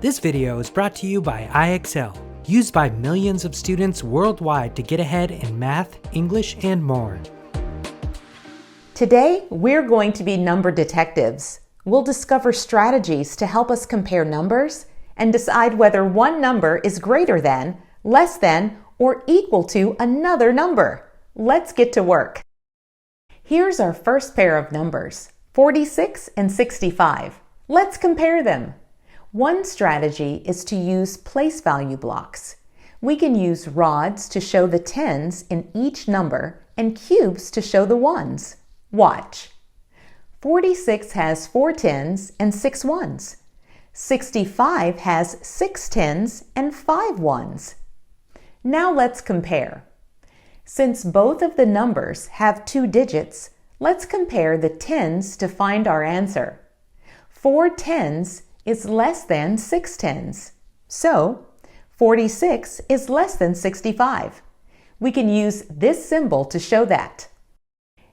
This video is brought to you by IXL, used by millions of students worldwide to get ahead in math, English, and more. Today, we're going to be number detectives. We'll discover strategies to help us compare numbers and decide whether one number is greater than, less than, or equal to another number. Let's get to work. Here's our first pair of numbers, 46 and 65. Let's compare them. One strategy is to use place value blocks. We can use rods to show the tens in each number and cubes to show the ones. Watch. 46 has 4 tens and 6 ones. 65 has 6 tens and 5 ones. Now let's compare. Since both of the numbers have 2 digits, let's compare the tens to find our answer. 4 tens is less than 6 tens. So, 46 is less than 65. We can use this symbol to show that.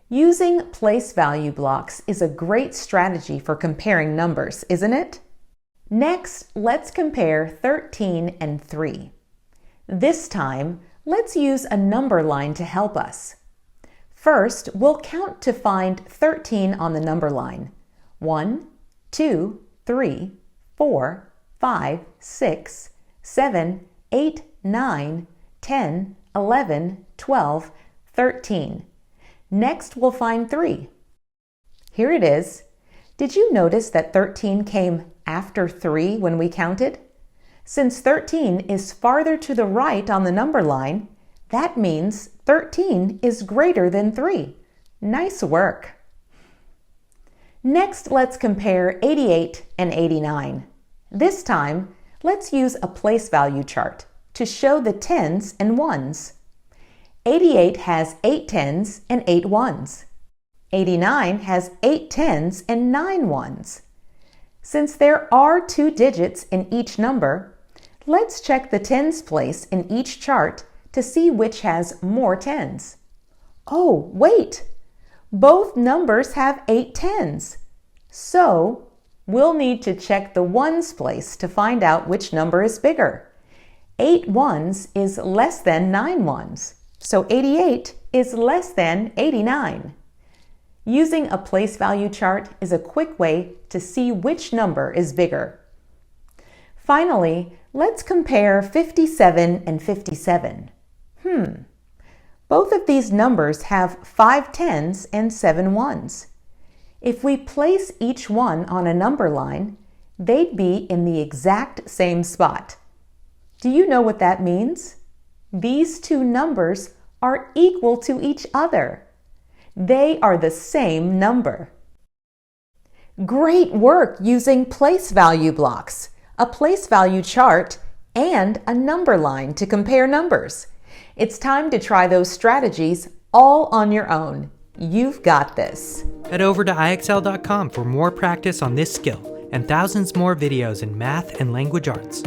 Using place value blocks is a great strategy for comparing numbers, isn't it? Next, let's compare 13 and 3. This time, let's use a number line to help us. First, we'll count to find 13 on the number line. 1, 2, 3, 4, 5, 6, 7, 8, 9, 10, 11, 12, 13. Next, we'll find 3. Here it is. Did you notice that 13 came after 3 when we counted? Since 13 is farther to the right on the number line, that means 13 is greater than 3. Nice work. Next, let's compare 88 and 89. This time, let's use a place value chart to show the tens and ones. 88 has 8 tens and 8 ones. 89 has 8 tens and 9 ones. Since there are 2 digits in each number, let's check the tens place in each chart to see which has more tens. Oh, wait! Both numbers have 8 tens. So, we'll need to check the ones place to find out which number is bigger. 8 ones is less than 9 ones. So 88 is less than 89. Using a place value chart is a quick way to see which number is bigger. Finally, let's compare 57 and 57. Both of these numbers have 5 tens and 7 ones. If we place each one on a number line, they'd be in the exact same spot. Do you know what that means? These two numbers are equal to each other. They are the same number. Great work using place value blocks, a place value chart, and a number line to compare numbers. It's time to try those strategies all on your own. You've got this. Head over to IXL.com for more practice on this skill and thousands more videos in math and language arts.